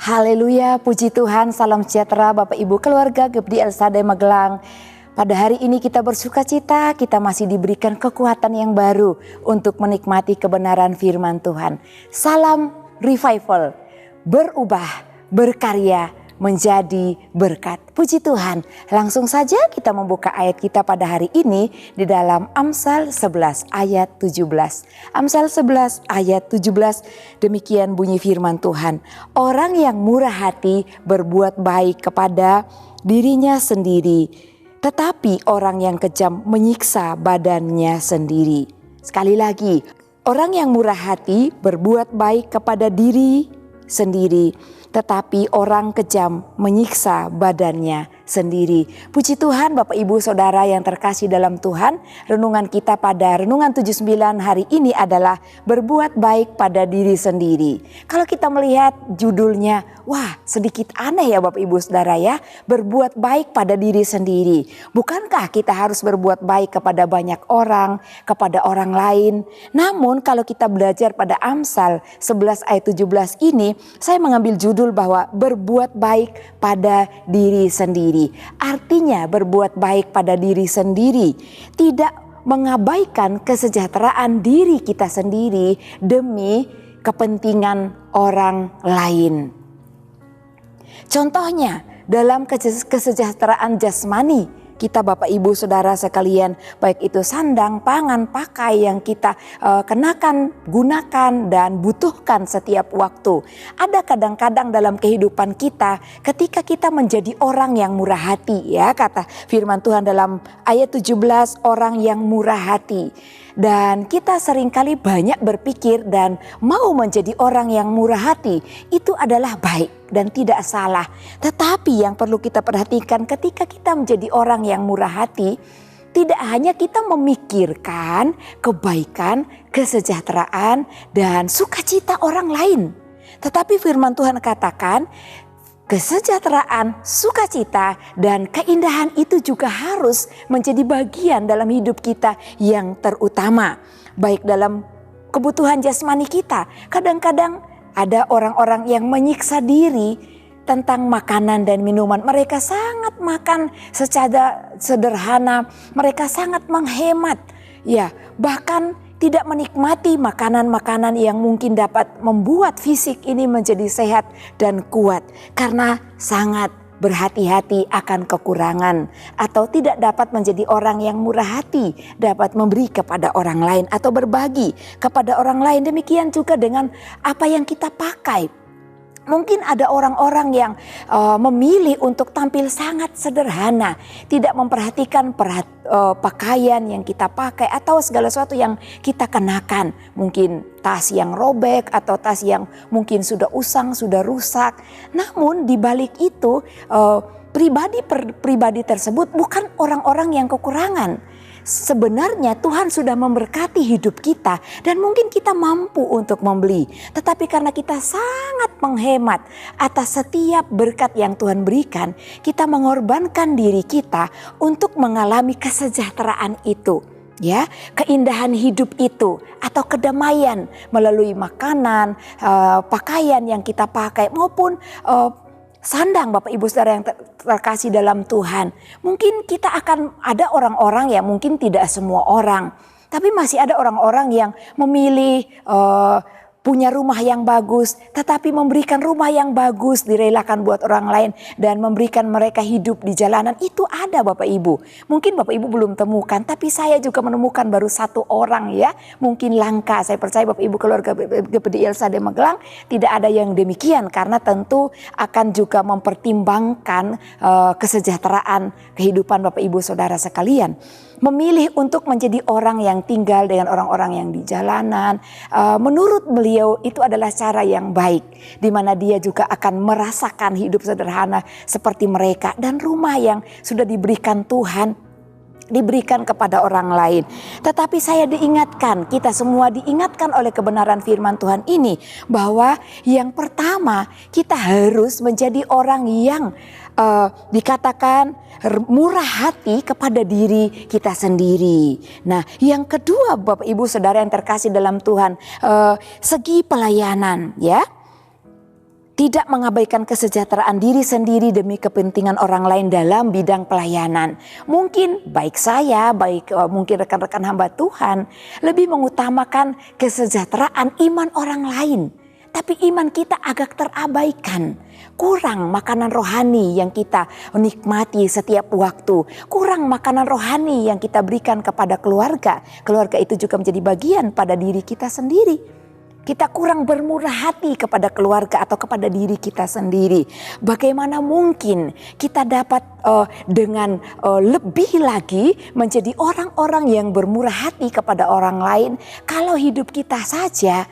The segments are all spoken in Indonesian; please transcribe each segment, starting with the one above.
Haleluya, puji Tuhan, salam sejahtera Bapak Ibu keluarga GEPDI El-Shaddai Magelang. Pada hari ini kita bersuka cita, kita masih diberikan kekuatan yang baru untuk menikmati kebenaran firman Tuhan. Salam revival, berubah, berkarya, menjadi berkat. Puji Tuhan, langsung saja kita membuka ayat kita pada hari ini di dalam Amsal 11 ayat 17. Amsal 11 ayat 17, demikian bunyi firman Tuhan. Orang yang murah hati berbuat baik kepada dirinya sendiri, tetapi orang yang kejam menyiksa badannya sendiri. Sekali lagi, orang yang murah hati berbuat baik kepada diri sendiri, tetapi orang kejam menyiksa badannya sendiri. Puji Tuhan Bapak Ibu Saudara yang terkasih dalam Tuhan, renungan kita pada Renungan 79 hari ini adalah berbuat baik pada diri sendiri. Kalau kita melihat judulnya, wah sedikit aneh ya Bapak Ibu Saudara ya, berbuat baik pada diri sendiri. Bukankah kita harus berbuat baik kepada banyak orang, kepada orang lain? Namun kalau kita belajar pada Amsal 11 ayat 17 ini, saya mengambil judul bahwa berbuat baik pada diri sendiri. Artinya berbuat baik pada diri sendiri, tidak mengabaikan kesejahteraan diri kita sendiri demi kepentingan orang lain. Contohnya dalam kesejahteraan jasmani kita Bapak Ibu Saudara sekalian, baik itu sandang, pangan, pakai yang kita kenakan, gunakan dan butuhkan setiap waktu. Ada kadang-kadang dalam kehidupan kita ketika kita menjadi orang yang murah hati, ya kata firman Tuhan dalam ayat 17, orang yang murah hati. Dan kita seringkali banyak berpikir dan mau menjadi orang yang murah hati, itu adalah baik dan tidak salah. Tetapi yang perlu kita perhatikan ketika kita menjadi orang yang murah hati, tidak hanya kita memikirkan kebaikan, kesejahteraan dan sukacita orang lain. Tetapi firman Tuhan katakan, kesejahteraan, sukacita, dan keindahan itu juga harus menjadi bagian dalam hidup kita yang terutama. Baik dalam kebutuhan jasmani kita. Kadang-kadang ada orang-orang yang menyiksa diri tentang makanan dan minuman. Mereka sangat makan secara sederhana, mereka sangat menghemat. Ya, bahkan tidak menikmati makanan-makanan yang mungkin dapat membuat fisik ini menjadi sehat dan kuat. Karena sangat berhati-hati akan kekurangan. Atau tidak dapat menjadi orang yang murah hati. Dapat memberi kepada orang lain atau berbagi kepada orang lain. Demikian juga dengan apa yang kita pakai. Mungkin ada orang-orang yang memilih untuk tampil sangat sederhana, tidak memperhatikan pakaian yang kita pakai atau segala sesuatu yang kita kenakan. Mungkin tas yang robek atau tas yang mungkin sudah usang, sudah rusak. Namun di balik itu pribadi tersebut bukan orang-orang yang kekurangan. Sebenarnya Tuhan sudah memberkati hidup kita dan mungkin kita mampu untuk membeli. Tetapi karena kita sangat menghemat atas setiap berkat yang Tuhan berikan, kita mengorbankan diri kita untuk mengalami kesejahteraan itu. Ya, keindahan hidup itu atau kedamaian melalui makanan, pakaian yang kita pakai maupun sandang Bapak Ibu Saudara yang terkasih dalam Tuhan. Mungkin kita akan ada orang-orang ya, mungkin tidak semua orang. Tapi masih ada orang-orang yang memilih punya rumah yang bagus. Tetapi memberikan rumah yang bagus direlakan buat orang lain. Dan memberikan mereka hidup di jalanan. Itu ada Bapak Ibu. Mungkin Bapak Ibu belum temukan. Tapi saya juga menemukan baru satu orang ya. Mungkin langka. Saya percaya Bapak Ibu keluarga GEPDI El-Shaddai Magelang tidak ada yang demikian. Karena tentu akan juga mempertimbangkan kesejahteraan kehidupan Bapak Ibu Saudara sekalian. Memilih untuk menjadi orang yang tinggal dengan orang-orang yang di jalanan. Menurut beliau itu adalah cara yang baik. Di mana dia juga akan merasakan hidup sederhana seperti mereka. Dan rumah yang sudah diberikan Tuhan diberikan kepada orang lain. Tetapi saya diingatkan, kita semua diingatkan oleh kebenaran firman Tuhan ini. Bahwa yang pertama kita harus menjadi orang yang dikatakan murah hati kepada diri kita sendiri. Nah, yang kedua Bapak Ibu Saudara yang terkasih dalam Tuhan, segi pelayanan ya. Tidak mengabaikan kesejahteraan diri sendiri demi kepentingan orang lain dalam bidang pelayanan. Mungkin baik saya, mungkin rekan-rekan hamba Tuhan lebih mengutamakan kesejahteraan iman orang lain. Tapi iman kita agak terabaikan. Kurang makanan rohani yang kita nikmati setiap waktu. Kurang makanan rohani yang kita berikan kepada keluarga. Keluarga itu juga menjadi bagian pada diri kita sendiri. Kita kurang bermurah hati kepada keluarga atau kepada diri kita sendiri. Bagaimana mungkin kita dapat dengan lebih lagi menjadi orang-orang yang bermurah hati kepada orang lain kalau hidup kita saja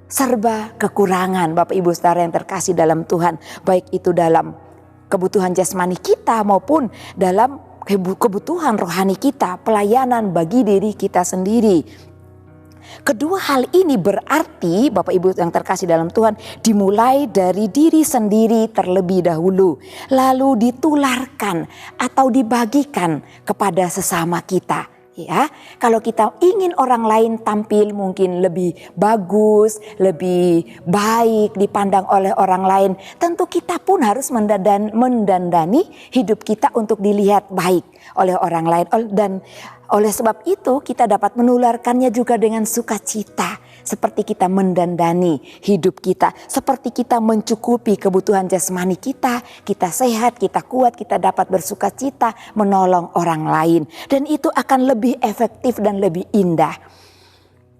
serba kekurangan, Bapak Ibu Saudara yang terkasih dalam Tuhan. Baik itu dalam kebutuhan jasmani kita maupun dalam kebutuhan rohani kita, pelayanan bagi diri kita sendiri. Kedua hal ini berarti Bapak Ibu yang terkasih dalam Tuhan dimulai dari diri sendiri terlebih dahulu. Lalu ditularkan atau dibagikan kepada sesama kita. Ya, kalau kita ingin orang lain tampil mungkin lebih bagus, lebih baik dipandang oleh orang lain, tentu kita pun harus mendandani hidup kita untuk dilihat baik oleh orang lain. Dan oleh sebab itu kita dapat menularkannya juga dengan sukacita. Seperti kita mendandani hidup kita, seperti kita mencukupi kebutuhan jasmani kita sehat, kita kuat, kita dapat bersukacita menolong orang lain. Dan itu akan lebih efektif dan lebih indah.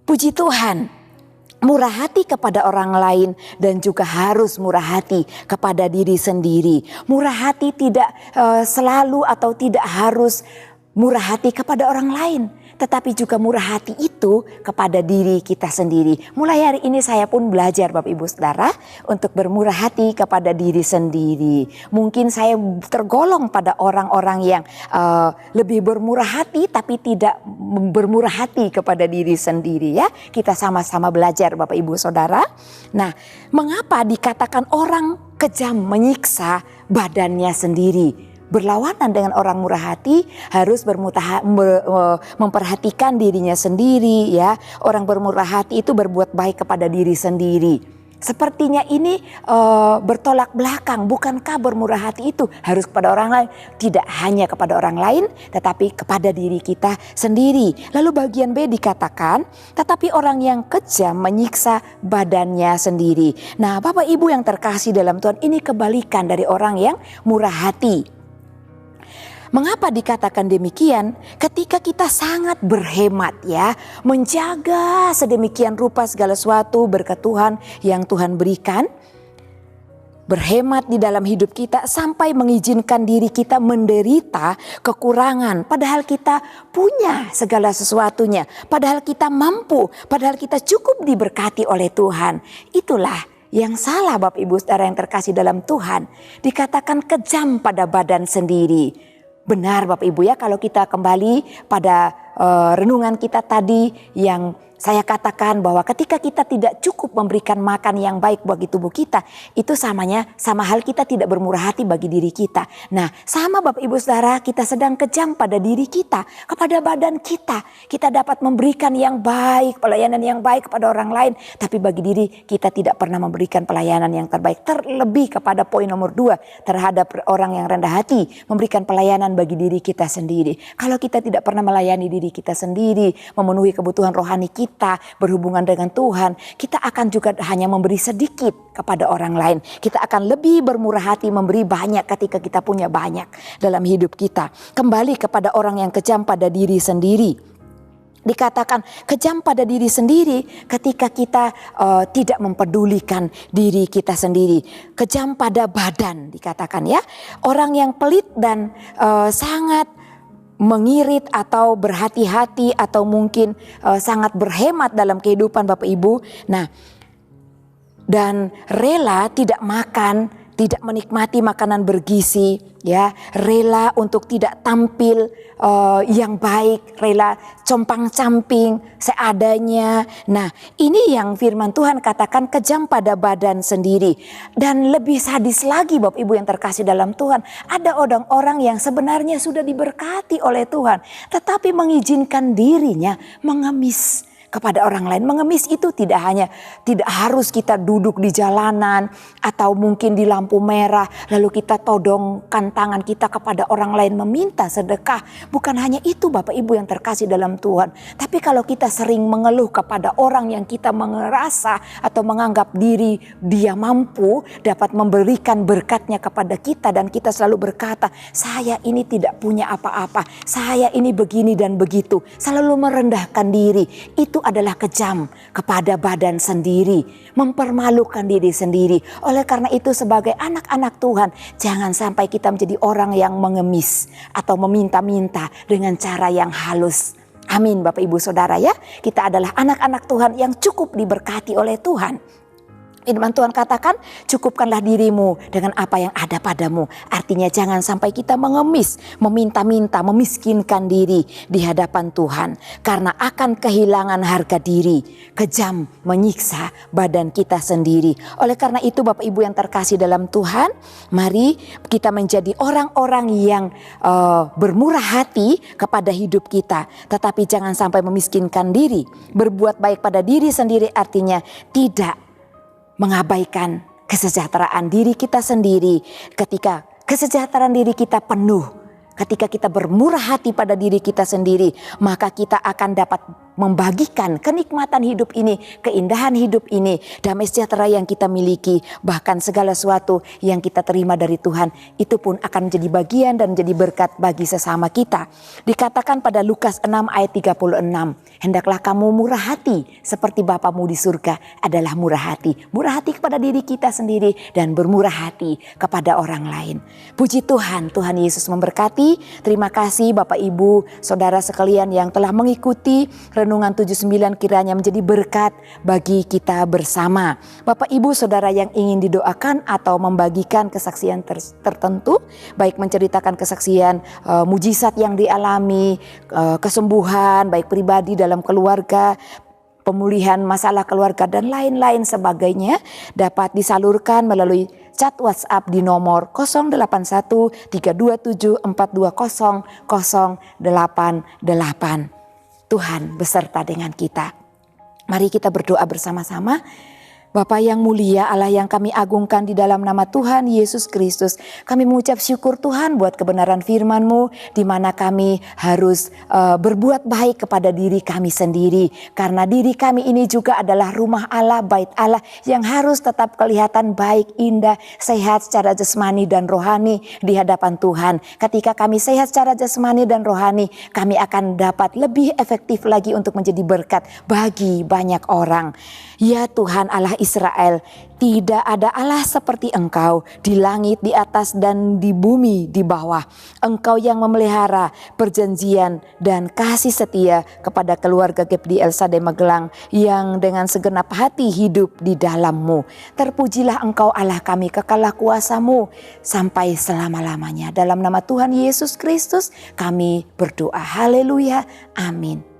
Puji Tuhan, murah hati kepada orang lain dan juga harus murah hati kepada diri sendiri. Murah hati tidak selalu atau tidak harus murah hati kepada orang lain, tetapi juga murah hati itu kepada diri kita sendiri. Mulai hari ini saya pun belajar Bapak Ibu Saudara untuk bermurah hati kepada diri sendiri. Mungkin saya tergolong pada orang-orang yang lebih bermurah hati tapi tidak bermurah hati kepada diri sendiri ya. Kita sama-sama belajar Bapak Ibu Saudara. Nah, mengapa dikatakan orang kejam menyiksa badannya sendiri? Berlawanan dengan orang murah hati harus memperhatikan dirinya sendiri ya. Orang bermurah hati itu berbuat baik kepada diri sendiri. Sepertinya ini bertolak belakang. Bukankah bermurah hati itu harus kepada orang lain? Tidak hanya kepada orang lain tetapi kepada diri kita sendiri. Lalu bagian B dikatakan, tetapi orang yang kejam menyiksa badannya sendiri. Nah, Bapak Ibu yang terkasih dalam Tuhan, ini kebalikan dari orang yang murah hati. Mengapa dikatakan demikian? Ketika kita sangat berhemat ya, menjaga sedemikian rupa segala sesuatu berkat Tuhan yang Tuhan berikan, berhemat di dalam hidup kita sampai mengizinkan diri kita menderita kekurangan. Padahal kita punya segala sesuatunya, padahal kita mampu, padahal kita cukup diberkati oleh Tuhan. Itulah yang salah Bapak Ibu Saudara yang terkasih dalam Tuhan. Dikatakan kejam pada badan sendiri. Benar Bapak Ibu ya, kalau kita kembali pada renungan kita tadi yang saya katakan bahwa ketika kita tidak cukup memberikan makan yang baik bagi tubuh kita, itu sama hal kita tidak bermurah hati bagi diri kita. Nah, sama Bapak Ibu Saudara, kita sedang kejam pada diri kita, kepada badan kita. Kita dapat memberikan yang baik, pelayanan yang baik kepada orang lain, tapi bagi diri kita tidak pernah memberikan pelayanan yang terbaik. Terlebih kepada poin nomor 2, terhadap orang yang rendah hati, memberikan pelayanan bagi diri kita sendiri. Kalau kita tidak pernah melayani diri kita sendiri, memenuhi kebutuhan rohani kita, berhubungan dengan Tuhan, kita akan juga hanya memberi sedikit kepada orang lain. Kita akan lebih bermurah hati memberi banyak ketika kita punya banyak dalam hidup kita. Kembali kepada orang yang kejam pada diri sendiri. Dikatakan kejam pada diri sendiri ketika kita tidak mempedulikan diri kita sendiri. Kejam pada badan dikatakan ya. Orang yang pelit dan sangat mengirit atau berhati-hati atau mungkin sangat berhemat dalam kehidupan Bapak Ibu. Nah, dan rela tidak makan, tidak menikmati makanan bergizi, ya, rela untuk tidak tampil yang baik, rela compang-camping seadanya. Nah, ini yang firman Tuhan katakan kejam pada badan sendiri. Dan lebih sadis lagi Bapak Ibu yang terkasih dalam Tuhan, ada orang-orang yang sebenarnya sudah diberkati oleh Tuhan, tetapi mengizinkan dirinya mengemis kepada orang lain. Mengemis itu tidak harus kita duduk di jalanan atau mungkin di lampu merah lalu kita todongkan tangan kita kepada orang lain meminta sedekah. Bukan hanya itu Bapak Ibu yang terkasih dalam Tuhan. Tapi kalau kita sering mengeluh kepada orang yang kita merasa atau menganggap diri dia mampu dapat memberikan berkatnya kepada kita, dan kita selalu berkata, saya ini tidak punya apa-apa, saya ini begini dan begitu, selalu merendahkan diri, itu adalah kejam kepada badan sendiri, mempermalukan diri sendiri. Oleh karena itu sebagai anak-anak Tuhan, jangan sampai kita menjadi orang yang mengemis atau meminta-minta dengan cara yang halus. Amin Bapak Ibu Saudara ya. Kita adalah anak-anak Tuhan yang cukup diberkati oleh Tuhan. Firman Tuhan katakan, cukupkanlah dirimu dengan apa yang ada padamu. Artinya jangan sampai kita mengemis, meminta-minta, memiskinkan diri di hadapan Tuhan. Karena akan kehilangan harga diri, kejam menyiksa badan kita sendiri. Oleh karena itu Bapak Ibu yang terkasih dalam Tuhan, mari kita menjadi orang-orang yang bermurah hati kepada hidup kita. Tetapi jangan sampai memiskinkan diri. Berbuat baik pada diri sendiri artinya tidak mengabaikan kesejahteraan diri kita sendiri. Ketika kesejahteraan diri kita penuh, ketika kita bermurah hati pada diri kita sendiri, maka kita akan dapat membagikan kenikmatan hidup ini, keindahan hidup ini, damai sejahtera yang kita miliki, bahkan segala sesuatu yang kita terima dari Tuhan, itu pun akan menjadi bagian dan menjadi berkat bagi sesama kita. Dikatakan pada Lukas 6 ayat 36, hendaklah kamu murah hati seperti Bapamu di surga adalah murah hati. Murah hati kepada diri kita sendiri dan bermurah hati kepada orang lain. Puji Tuhan, Tuhan Yesus memberkati. Terima kasih Bapak Ibu, Saudara sekalian yang telah mengikuti Renungan 79, kiranya menjadi berkat bagi kita bersama. Bapak Ibu Saudara yang ingin didoakan atau membagikan kesaksian tertentu, baik menceritakan kesaksian mujizat yang dialami, kesembuhan baik pribadi dalam keluarga, pemulihan masalah keluarga dan lain-lain sebagainya, dapat disalurkan melalui chat WhatsApp di nomor 081 327 420 088. Tuhan beserta dengan kita. Mari kita berdoa bersama-sama. Bapa yang mulia, Allah yang kami agungkan di dalam nama Tuhan Yesus Kristus, kami mengucap syukur Tuhan buat kebenaran firman-Mu, di mana kami harus berbuat baik kepada diri kami sendiri. Karena diri kami ini juga adalah rumah Allah, bait Allah yang harus tetap kelihatan baik, indah, sehat secara jasmani dan rohani di hadapan Tuhan. Ketika kami sehat secara jasmani dan rohani, kami akan dapat lebih efektif lagi untuk menjadi berkat bagi banyak orang. Ya Tuhan Allah Israel, tidak ada Allah seperti Engkau di langit, di atas dan di bumi di bawah. Engkau yang memelihara perjanjian dan kasih setia kepada keluarga GEPDI El Shaddai Magelang yang dengan segenap hati hidup di dalam-Mu. Terpujilah Engkau Allah kami, kekalah kuasa-Mu sampai selama-lamanya. Dalam nama Tuhan Yesus Kristus kami berdoa. Haleluya. Amin.